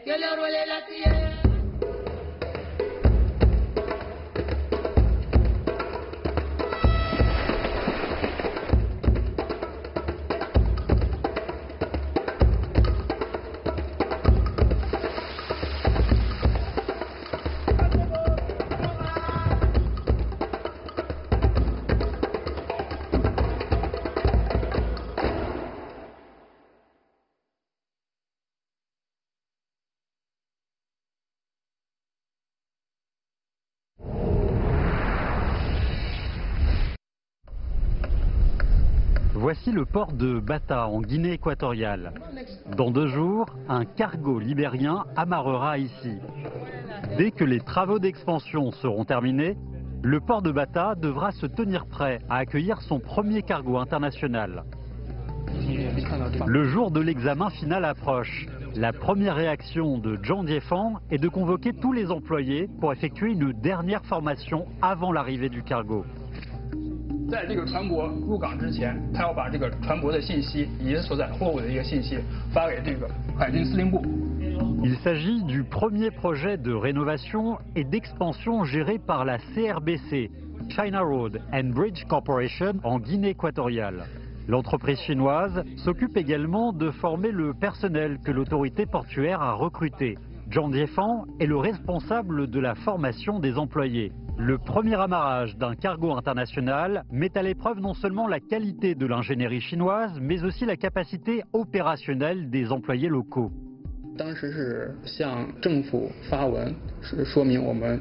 que le ruele la tierra. Voici le port de Bata en Guinée équatoriale. Dans 2 jours, un cargo libérien amarrera ici. Dès que les travaux d'expansion seront terminés, le port de Bata devra se tenir prêt à accueillir son premier cargo international. Le jour de l'examen final approche. La première réaction de John Diefang est de convoquer tous les employés pour effectuer une dernière formation avant l'arrivée du cargo. 在这个船舶入港之前，他要把这个船舶的信息以及所载货物的一个信息发给这个海军司令部。 Il s'agit du premier projet de rénovation et d'expansion géré par la CRBC, China Road and Bridge Corporation, en Guinée équatoriale. L'entreprise chinoise s'occupe également de former le personnel que l'autorité portuaire a recruté. John Diefang est le responsable de la formation des employés. Le premier amarrage d'un cargo international met à l'épreuve non seulement la qualité de l'ingénierie chinoise, mais aussi la capacité opérationnelle des employés locaux. 当时是向政府发文，是说明我们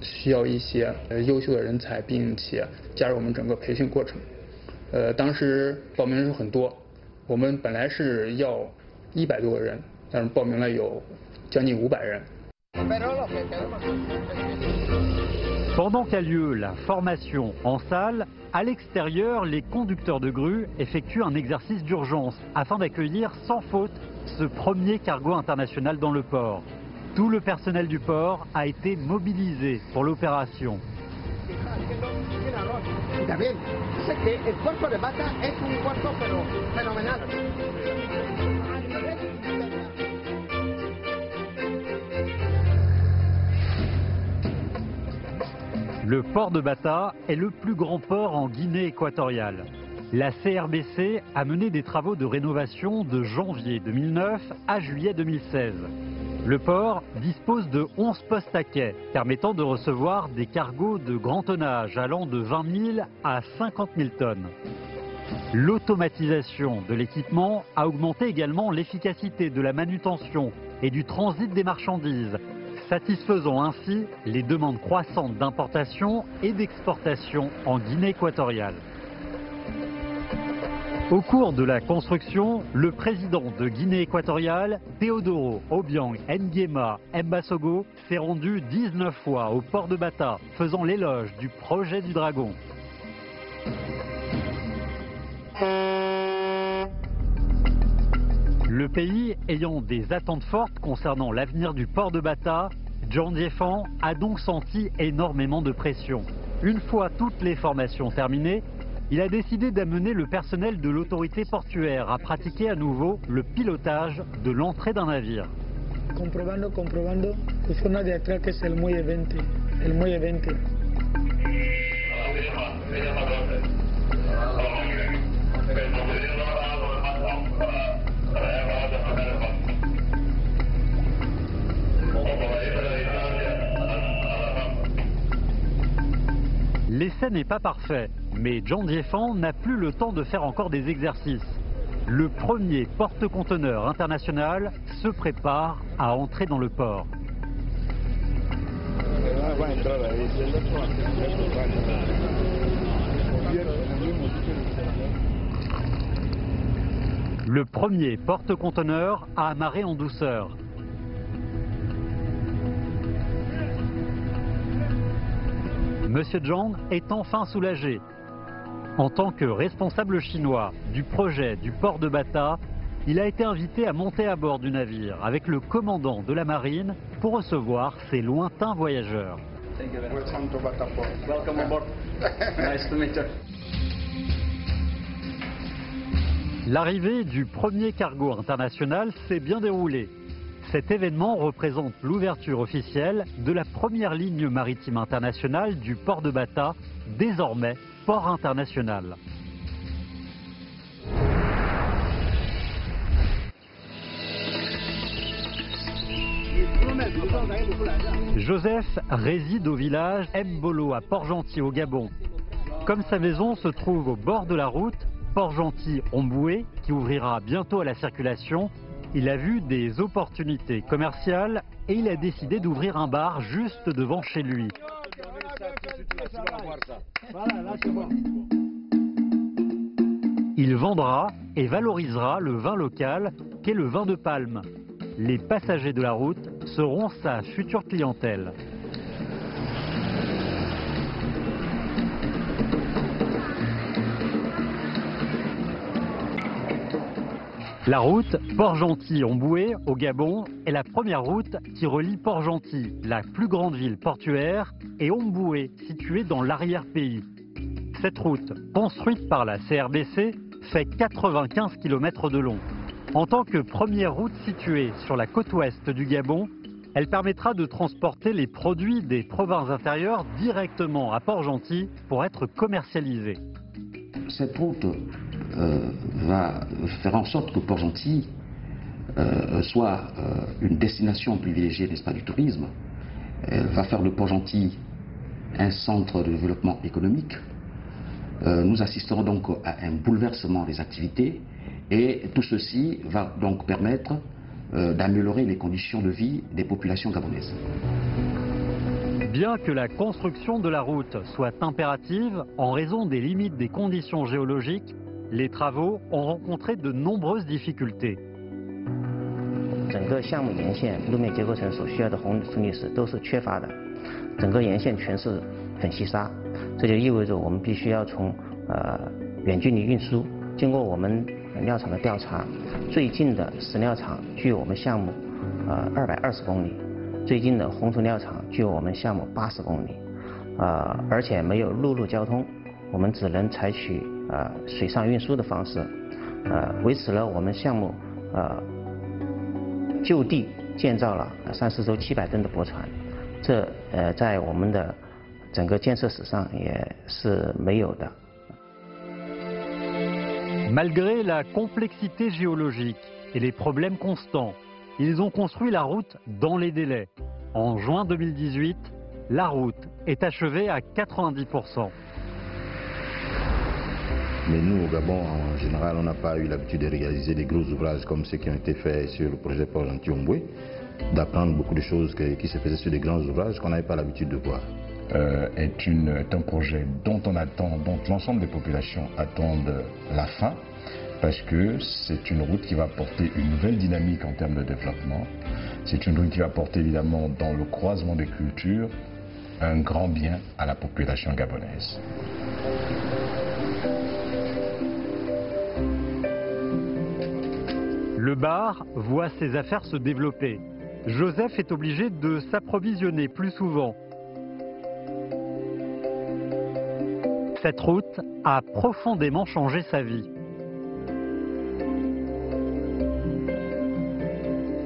需要一些优秀的人才，并且加入我们整个培训过程。当时报名人数很多，我们本来是要100多个人，但是报名了有将近500人。 Pendant qu'a lieu la formation en salle, à l'extérieur, les conducteurs de grue effectuent un exercice d'urgence afin d'accueillir sans faute ce premier cargo international dans le port. Tout le personnel du port a été mobilisé pour l'opération. Le port de Bata est le plus grand port en Guinée équatoriale. La CRBC a mené des travaux de rénovation de janvier 2009 à juillet 2016. Le port dispose de 11 postes à quai, permettant de recevoir des cargos de grand tonnage allant de 20 000 à 50 000 tonnes. L'automatisation de l'équipement a augmenté également l'efficacité de la manutention et du transit des marchandises, satisfaisant ainsi les demandes croissantes d'importation et d'exportation en Guinée équatoriale. Au cours de la construction, le président de Guinée équatoriale, Teodoro Obiang Nguema Mbasogo, s'est rendu 19 fois au port de Bata, faisant l'éloge du projet du Dragon. Le pays ayant des attentes fortes concernant l'avenir du port de Bata, John Diefang a donc senti énormément de pression. Une fois toutes les formations terminées, il a décidé d'amener le personnel de l'autorité portuaire à pratiquer à nouveau le pilotage de l'entrée d'un navire. Comprobando, la zona de atrás que es el muelle 20, el muelle 20. L'essai n'est pas parfait, mais John Diefang n'a plus le temps de faire encore des exercices. Le premier porte-conteneur international se prépare à entrer dans le port. Le premier porte-conteneur a amarré en douceur. Monsieur Zhang est enfin soulagé. En tant que responsable chinois du projet du port de Bata, il a été invité à monter à bord du navire avec le commandant de la marine pour recevoir ses lointains voyageurs. L'arrivée du premier cargo international s'est bien déroulée. Cet événement représente l'ouverture officielle de la première ligne maritime internationale du port de Bata, désormais port international. Joseph réside au village Mbolo à Port-Gentil au Gabon. Comme sa maison se trouve au bord de la route Port-Gentil-Omboué, qui ouvrira bientôt à la circulation, il a vu des opportunités commerciales et il a décidé d'ouvrir un bar juste devant chez lui. Il vendra et valorisera le vin local qu'est le vin de Palme. Les passagers de la route seront sa future clientèle. La route Port-Gentil-Omboué au Gabon est la première route qui relie Port-Gentil, la plus grande ville portuaire, et Omboué, située dans l'arrière-pays. Cette route, construite par la CRBC, fait 95 km de long. En tant que première route située sur la côte ouest du Gabon, elle permettra de transporter les produits des provinces intérieures directement à Port-Gentil pour être commercialisés. Cette route va faire en sorte que Port-Gentil soit une destination privilégiée, n'est-ce pas, du tourisme. Elle va faire de Port-Gentil un centre de développement économique. Nous assisterons donc à un bouleversement des activités et tout ceci va donc permettre d'améliorer les conditions de vie des populations gabonaises. Bien que la construction de la route soit impérative en raison des limites des conditions géologiques, les travaux ont rencontré de nombreuses difficultés. 整个项目沿线路面结构层所需要的红土砾石都是缺乏的，整个沿线全是粉细沙，这就意味着我们必须要从远距离运输。经过我们料场的调查，最近的石料厂距我们项目220公里，最近的红土料厂距我们项目80公里，而且没有陆路交通，我们只能采取水上运输的方式，维持了我们项目就地建造了34艘700吨的驳船，这在我们的整个建设史上也是没有的。 Malgré la complexité géologique et les problèmes constants, ils ont construit la route dans les délais. En juin 2018, la route est achevée à 90%. Mais nous, au Gabon, en général, on n'a pas eu l'habitude de réaliser des gros ouvrages comme ceux qui ont été faits sur le projet Port-Gentil-Omboué, d'apprendre beaucoup de choses qui se faisaient sur des grands ouvrages qu'on n'avait pas l'habitude de voir. Est un projet dont on attend, dont l'ensemble des populations attendent la fin, parce que c'est une route qui va apporter une nouvelle dynamique en termes de développement. C'est une route qui va apporter évidemment dans le croisement des cultures un grand bien à la population gabonaise. Le bar voit ses affaires se développer. Joseph est obligé de s'approvisionner plus souvent. Cette route a profondément changé sa vie.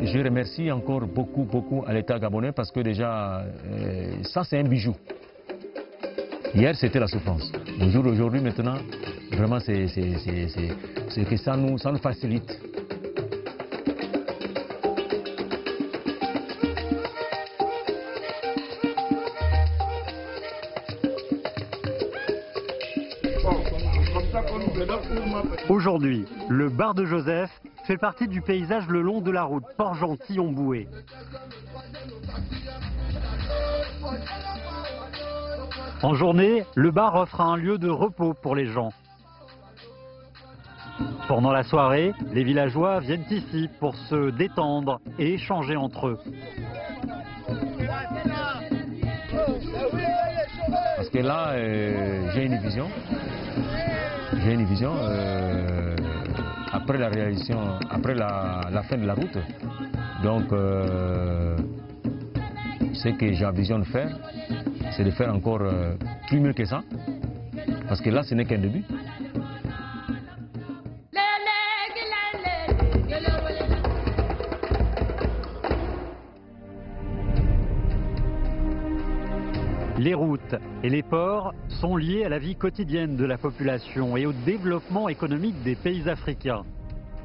Je remercie encore beaucoup à l'État gabonais parce que déjà, ça c'est un bijou. Hier c'était la souffrance. Aujourd'hui, maintenant, vraiment c'est que ça nous facilite. Aujourd'hui, le bar de Joseph fait partie du paysage le long de la route Port-Gentil-Omboué. En journée, le bar offre un lieu de repos pour les gens. Pendant la soirée, les villageois viennent ici pour se détendre et échanger entre eux. Parce que là, j'ai une vision. J'ai une vision après la réalisation, après la fin de la route. Donc, ce que j'envisionne de faire, c'est de faire encore plus mieux que ça. Parce que là, ce n'est qu'un début. Les routes et les ports sont liés à la vie quotidienne de la population et au développement économique des pays africains.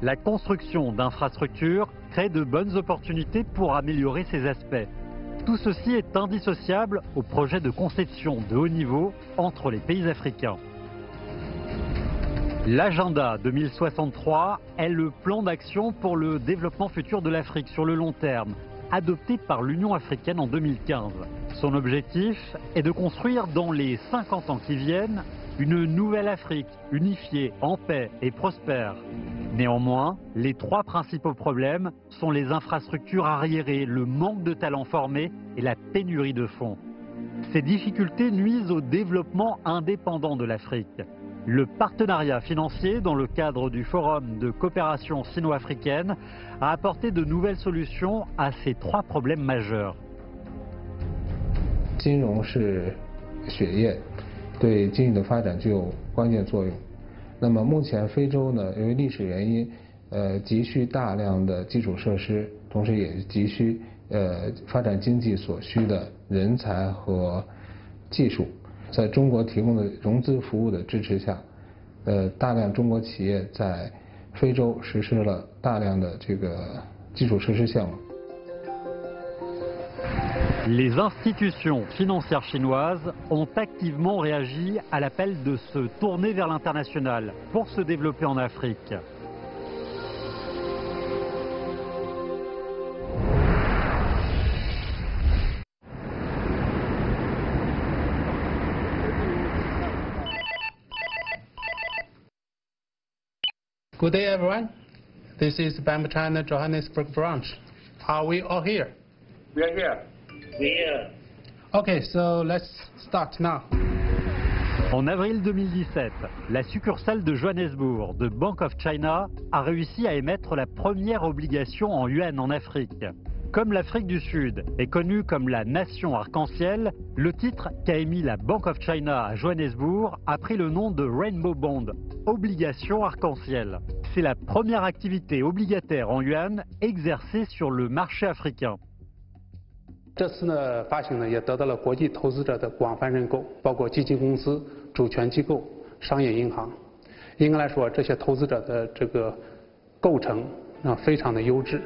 La construction d'infrastructures crée de bonnes opportunités pour améliorer ces aspects. Tout ceci est indissociable au projet de conception de haut niveau entre les pays africains. L'agenda 2063 est le plan d'action pour le développement futur de l'Afrique sur le long terme, adopté par l'Union africaine en 2015. Son objectif est de construire dans les 50 ans qui viennent une nouvelle Afrique unifiée, en paix et prospère. Néanmoins, les trois principaux problèmes sont les infrastructures arriérées, le manque de talents formés et la pénurie de fonds. Ces difficultés nuisent au développement indépendant de l'Afrique. Le partenariat financier dans le cadre du Forum de coopération sino-africaine a apporté de nouvelles solutions à ces trois problèmes majeurs. 金融是血液，对经济的发展具有关键作用。那么目前非洲呢，由于历史原因，急需大量的基础设施，同时也急需发展经济所需的人才和技术。 在中国提供的融资服务的支持下，大量中国企业在非洲实施了大量的这个基础设施项目。 Les institutions financières chinoises ont activement réagi à l'appel de se tourner vers l'international pour se développer en Afrique. Good day, everyone. This is Bank China Johannesburg branch. Are we all here? We are here. We are. Okay, so let's start now. En avril 2017, la succursale de Johannesburg de Bank of China a réussi à émettre la première obligation en yuan en Afrique. Comme l'Afrique du Sud est connue comme la nation arc-en-ciel, le titre qu'a émis la Bank of China à Johannesburg a pris le nom de Rainbow Bond, obligation arc-en-ciel. C'est la première activité obligataire en yuan exercée sur le marché africain. 这次呢，发行呢也得到了国际投资者的广泛认购，包括基金公司、主权机构、商业银行。应该来说，这些投资者的这个构成非常的优质。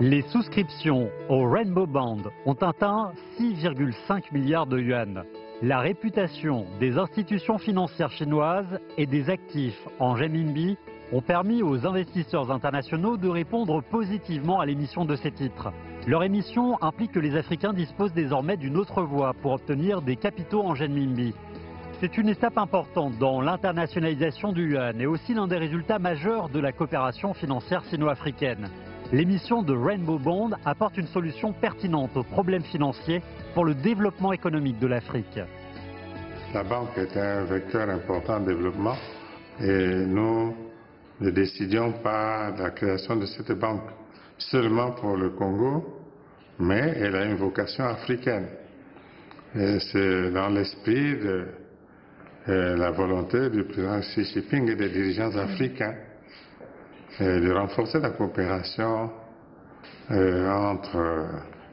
Les souscriptions au Rainbow Bond ont atteint 6,5 milliards de yuan. La réputation des institutions financières chinoises et des actifs en renminbi ont permis aux investisseurs internationaux de répondre positivement à l'émission de ces titres. Leur émission implique que les Africains disposent désormais d'une autre voie pour obtenir des capitaux en renminbi. C'est une étape importante dans l'internationalisation du yuan et aussi l'un des résultats majeurs de la coopération financière sino-africaine. L'émission de Rainbow Bond apporte une solution pertinente aux problèmes financiers pour le développement économique de l'Afrique. La banque est un vecteur important de développement et nous ne décidions pas de la création de cette banque seulement pour le Congo, mais elle a une vocation africaine. C'est dans l'esprit de la volonté du président Xi Jinping et des dirigeants africains de renforcer la coopération entre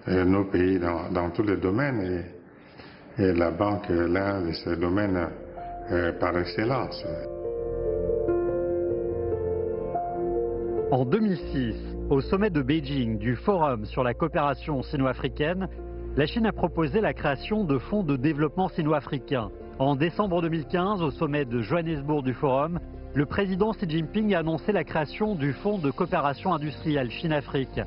nos pays dans tous les domaines et la banque est l'un de ces domaines par excellence. En 2006, au sommet de Beijing du Forum sur la coopération sino-africaine, la Chine a proposé la création de fonds de développement sino-africains. En décembre 2015, au sommet de Johannesburg du Forum, le président Xi Jinping a annoncé la création du Fonds de coopération industrielle Chine-Afrique.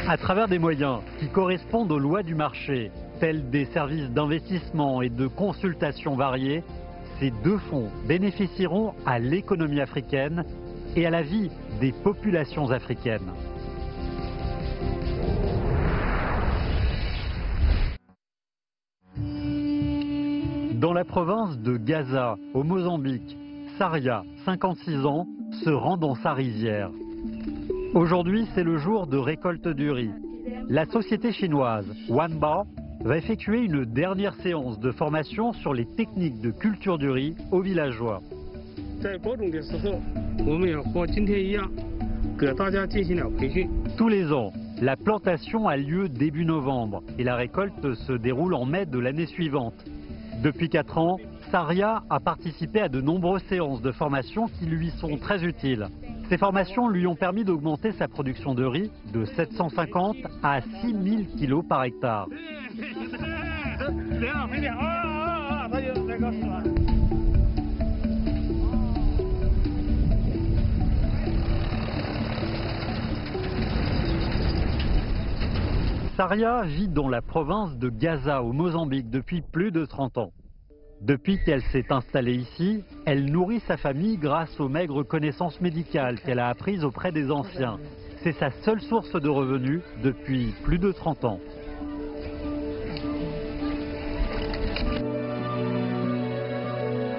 À travers des moyens qui correspondent aux lois du marché, tels des services d'investissement et de consultation variés, ces deux fonds bénéficieront à l'économie africaine et à la vie des populations africaines. Dans la province de Gaza, au Mozambique, Saria, 56 ans, se rend dans sa rizière. Aujourd'hui, c'est le jour de récolte du riz. La société chinoise Wanba va effectuer une dernière séance de formation sur les techniques de culture du riz aux villageois. Tous les ans, La plantation a lieu début novembre et la récolte se déroule en mai de l'année suivante. Depuis 4 ans, Saria a participé à de nombreuses séances de formation qui lui sont très utiles. Ces formations lui ont permis d'augmenter sa production de riz de 750 à 6000 kg par hectare. Saria vit dans la province de Gaza au Mozambique depuis plus de 30 ans. Depuis qu'elle s'est installée ici, elle nourrit sa famille grâce aux maigres connaissances médicales qu'elle a apprises auprès des anciens. C'est sa seule source de revenus depuis plus de 30 ans.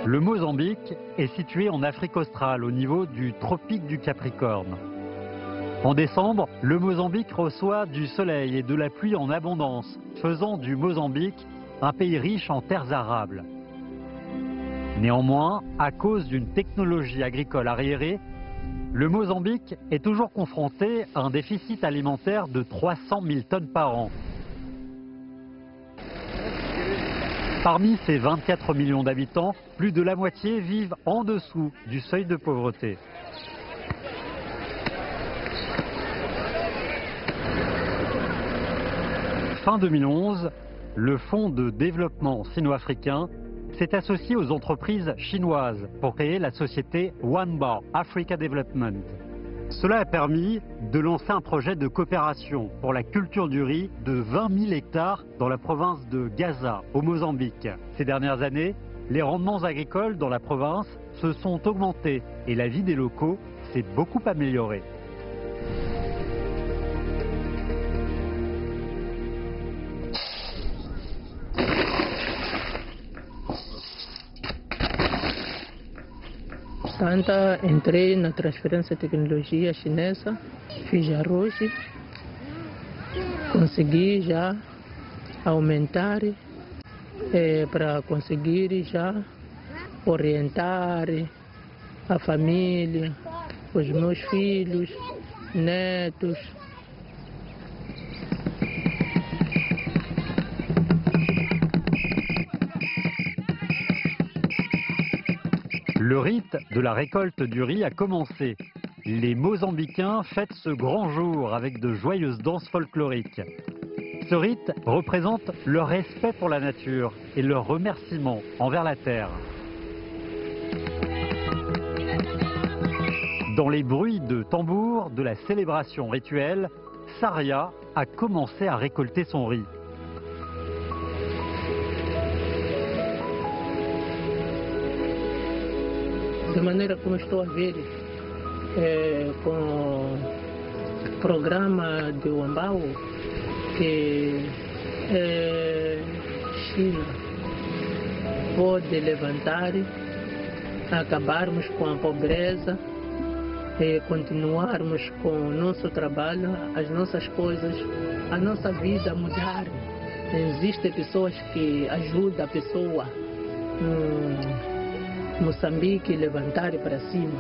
Le Mozambique est situé en Afrique australe au niveau du tropique du Capricorne. En décembre, le Mozambique reçoit du soleil et de la pluie en abondance, faisant du Mozambique un pays riche en terres arables. Néanmoins, à cause d'une technologie agricole arriérée, le Mozambique est toujours confronté à un déficit alimentaire de 300 000 tonnes par an. Parmi ces 24 millions d'habitants, plus de la moitié vivent en dessous du seuil de pauvreté. Fin 2011, le Fonds de développement sino-africain s'est associé aux entreprises chinoises pour créer la société Wanba Africa Development. Cela a permis de lancer un projet de coopération pour la culture du riz de 20 000 hectares dans la province de Gaza, au Mozambique. Ces dernières années, les rendements agricoles dans la province se sont augmentés et la vie des locaux s'est beaucoup améliorée. Entrei na transferência de tecnologia chinesa, fiz arroz, consegui já aumentar para conseguir já orientar a família, os meus filhos, netos. Le rite de la récolte du riz a commencé. Les Mozambicains fêtent ce grand jour avec de joyeuses danses folkloriques. Ce rite représente leur respect pour la nature et leur remerciement envers la terre. Dans les bruits de tambour de la célébration rituelle, Saria a commencé à récolter son riz. Da maneira como estou a ver, com o programa de Wambao, que China pode levantar, acabarmos com a pobreza e continuarmos com o nosso trabalho, as nossas coisas, a nossa vida mudar. Existem pessoas que ajudam a pessoa Moçambique levantar para cima.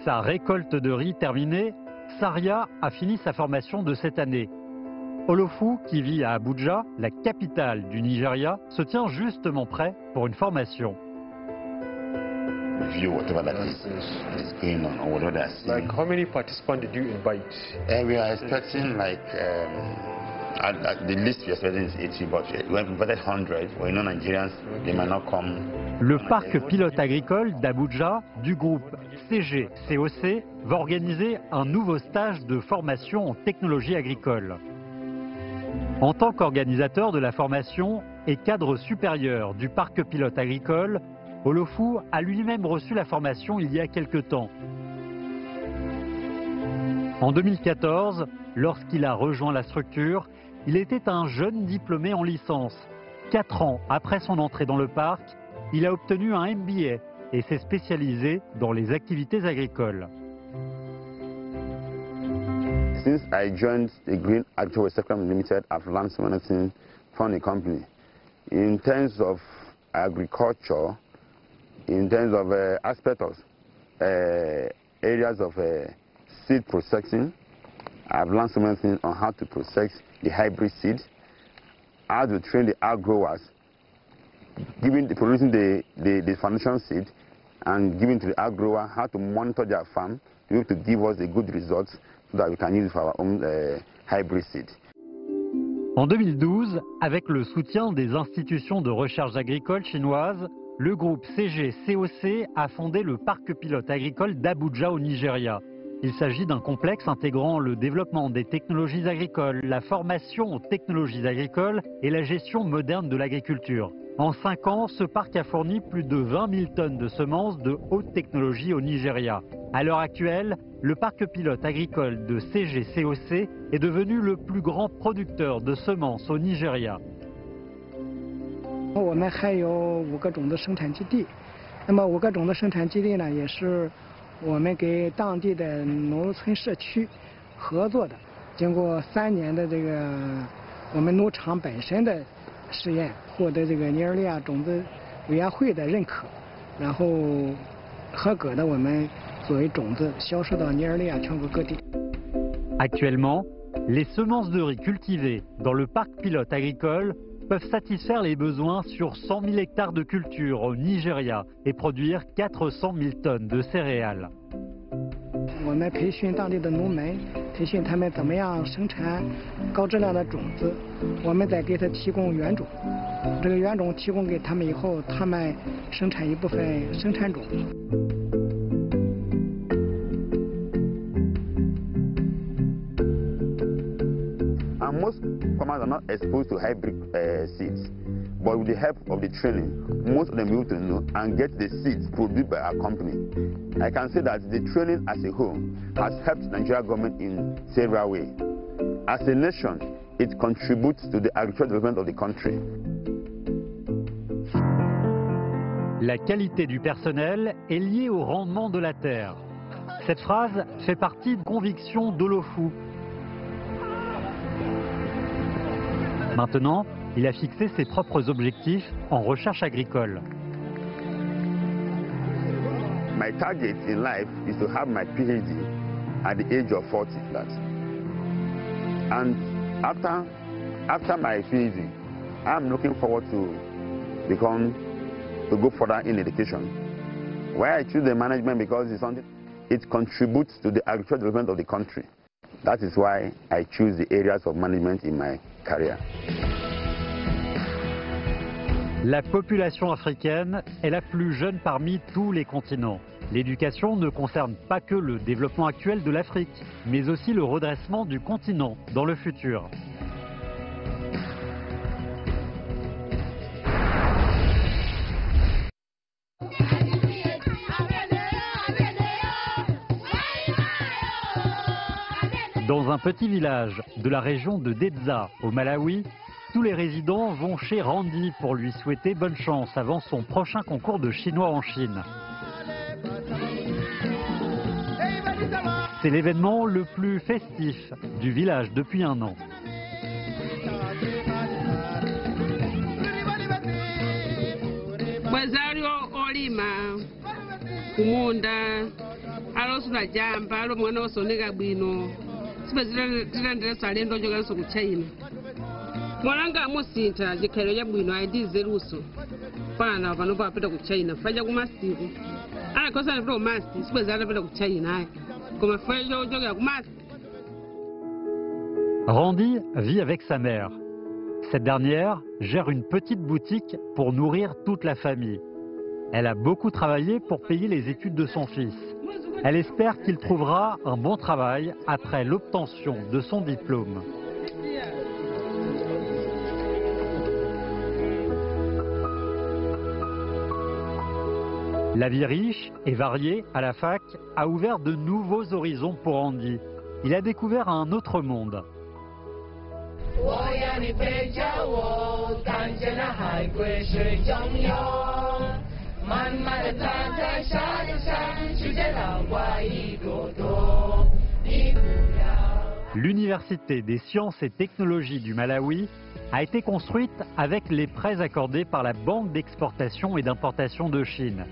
Sa récolte de riz terminée, Saria a fini sa formation de cette année. Olofu, qui vit à Abuja, la capitale du Nigeria, se tient justement prêt pour une formation. Like how many participants did you invite? We are expecting at the least we are expecting is 80, but we have invited 100. We know Nigerians, they might not come. Le parc pilote agricole d'Abuja du groupe CG-COC va organiser un nouveau stage de formation en technologie agricole. En tant qu'organisateur de la formation et cadre supérieur du parc pilote agricole, Olofu a lui-même reçu la formation il y a quelque temps. En 2014, lorsqu'il a rejoint la structure, il était un jeune diplômé en licence. 4 ans après son entrée dans le parc, il a obtenu un MBA et s'est spécialisé dans les activités agricoles. Since I joined the Green Agricultural Recycling Limited, I've learned so many things from the company. In terms of agriculture, in terms of aspects of areas of seed processing, I've learned so many things on how to process the hybrid seeds, how to train the outgrowers, producing the foundation seed, and giving to the outgrower how to monitor their farm to be able to give us the good results so that we can use it for our own hybrid seed. En 2012, avec le soutien des institutions de recherche agricole chinoises, le groupe CG-COC a fondé le parc pilote agricole d'Abuja au Nigeria. Il s'agit d'un complexe intégrant le développement des technologies agricoles, la formation aux technologies agricoles et la gestion moderne de l'agriculture. En 5 ans, ce parc a fourni plus de 20 000 tonnes de semences de haute technologie au Nigeria. À l'heure actuelle, le parc pilote agricole de CG-COC est devenu le plus grand producteur de semences au Nigeria. 我们还有5个种子生产基地，那么5个种子生产基地呢，也是我们给当地的农村社区合作的。经过3年的这个我们农场本身的试验，获得这个尼日利亚种子委员会的认可，然后合格的我们作为种子销售到尼日利亚全国各地。 Actuellement, les semences de riz cultivées dans le parc pilote agricole peuvent satisfaire les besoins sur 100 000 hectares de culture au Nigeria et produire 400 000 tonnes de céréales. 我们培训当地的农民，培训他们怎么样生产高质量的种子，我们再给他提供原种。这个原种提供给他们以后，他们生产一部分生产种。 And most farmers are not exposed to hybrid seeds, but with the help of the training, most of them will to know and get the seeds produced by our company. I can say that the training as a whole has helped the Nigerian government in several ways. As a nation, it contributes to the agricultural development of the country. La qualité du personnel est liée au rendement de la terre. Cette phrase fait partie de convictions d'Olofu. Maintenant, il a fixé ses propres objectifs en recherche agricole. My target in life is to have my PhD at the age of 40 plus. And after my PhD, I'm looking forward to go further in education. Why I choose the management because it contributes to the agricultural development of the country. That is why I choose the areas of management in my career. La population africaine est la plus jeune parmi tous les continents. L'éducation ne concerne pas que le développement actuel de l'Afrique, mais aussi le redressement du continent dans le futur. Dans un petit village de la région de Dedza, au Malawi, tous les résidents vont chez Randy pour lui souhaiter bonne chance avant son prochain concours de chinois en Chine. C'est l'événement le plus festif du village depuis un an. Mwananga amusinta jikero ya bwino aidize luso pana vano papita ku China faja ku masiku ana kosa na masti sibeza ana pita ku China koma faja joga ku masti. Randy vit avec sa mère. Cette dernière gère une petite boutique pour nourrir toute la famille. Elle a beaucoup travaillé pour payer les études de son fils. Elle espère qu'il trouvera un bon travail après l'obtention de son diplôme. La vie riche et variée à la fac a ouvert de nouveaux horizons pour Randy. Il a découvert un autre monde. 慢慢的站在沙滩上，世界老外一朵朵，你不要。L'Université des sciences et technologies du Malawi a été construite avec les prêts accordés par la Banque d'exportation et d'importation de Chine.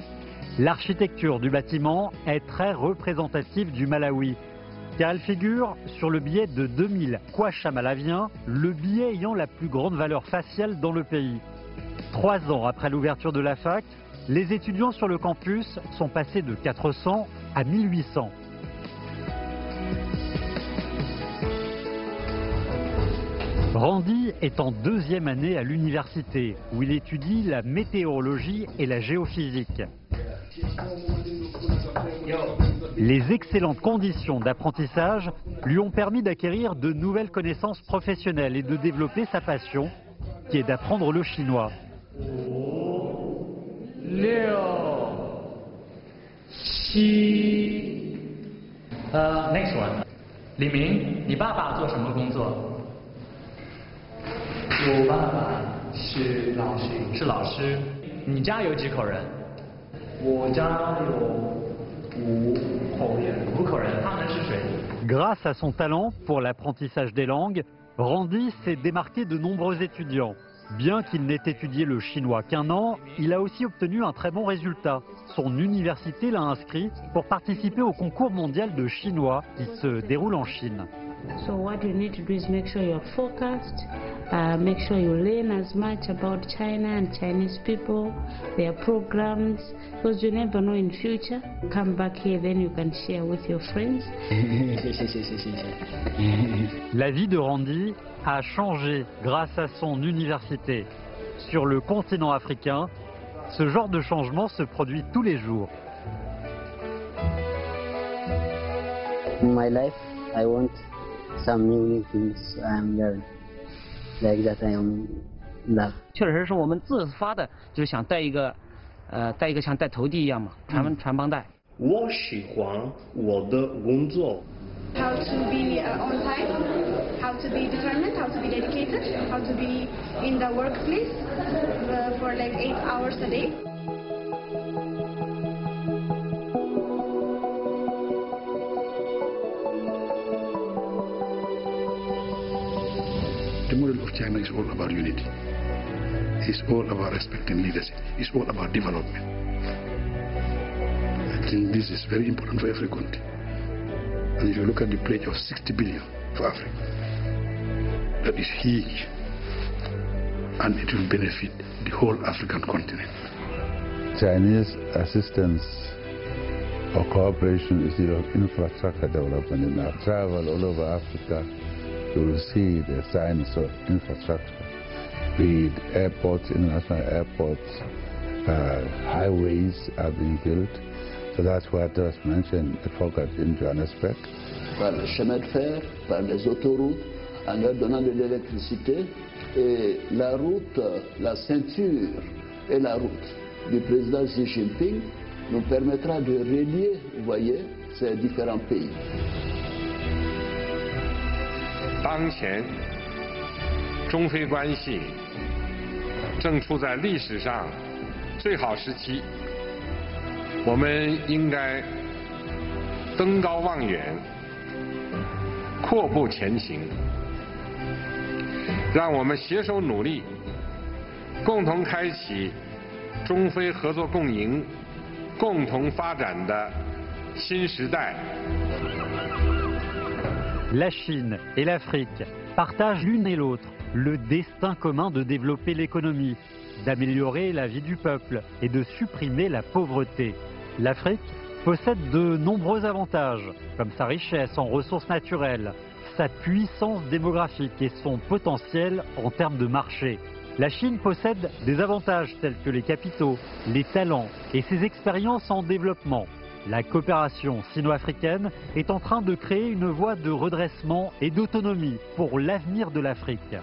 L'architecture du bâtiment est très représentative du Malawi, car elle figure sur le billet de 2000 kwacha malaviens, le billet ayant la plus grande valeur faciale dans le pays. 3 ans après l'ouverture de la fac, les étudiants sur le campus sont passés de 400 à 1800. Randy est en 2e année à l'université, où il étudie la météorologie et la géophysique. Les excellentes conditions d'apprentissage lui ont permis d'acquérir de nouvelles connaissances professionnelles et de développer sa passion, qui est d'apprendre le chinois. Next one. Li Ming, 你爸爸做什么工作？我爸爸是老师。是老师。你家有几口人？我家有5口人。5口人，他们是谁？ Grâce à son talent pour l'apprentissage des langues, Randy s'est démarqué de nombreux étudiants. Bien qu'il n'ait étudié le chinois qu'1 an, il a aussi obtenu un très bon résultat. Son université l'a inscrit pour participer au concours mondial de chinois qui se déroule en Chine. So what you need to do is make sure you're focused, make sure you learn as much about China and Chinese people, their programs, because you never know in future. Come back here, then you can share with your friends. La vie de Randy a changé grâce à son université. Sur le continent africain, ce genre de changement se produit tous les jours. In my life, I want some new things I am learning, like that I am love. 确实是我们自发的，就是想带一个像带头递一样嘛，传帮带。我喜欢我的工作。 How to be on time, how to be determined, how to be dedicated, how to be in the workplace for like 8 hours a day. The model of China is all about unity. It's all about respecting leadership. It's all about development. I think this is very important for every country. And if you look at the pledge of 60 billion for Africa, that is huge. And it will benefit the whole African continent. Chinese assistance or cooperation is the infrastructure development. In our travel all over Africa, you will see the signs of infrastructure, be it airports, international airports, highways are being built. So that's what was mentioned, the focus in Johannesburg. Par le chemin de fer, par les autoroutes, en leur donnant de l'électricité, et la route, la ceinture et la route du président Xi Jinping nous permettra de relier, vous voyez, ces différents pays. 当前，中非关系正处在历史上最好时期。 我们应该登高望远，阔步前行。让我们携手努力，共同开启中非合作共赢、共同发展的新时代。 La Chine et l'Afrique partagent l'une et l'autre le destin commun de développer l'économie, d'améliorer la vie du peuple et de supprimer la pauvreté. L'Afrique possède de nombreux avantages, comme sa richesse en ressources naturelles, sa puissance démographique et son potentiel en termes de marché. La Chine possède des avantages tels que les capitaux, les talents et ses expériences en développement. La coopération sino-africaine est en train de créer une voie de redressement et d'autonomie pour l'avenir de l'Afrique.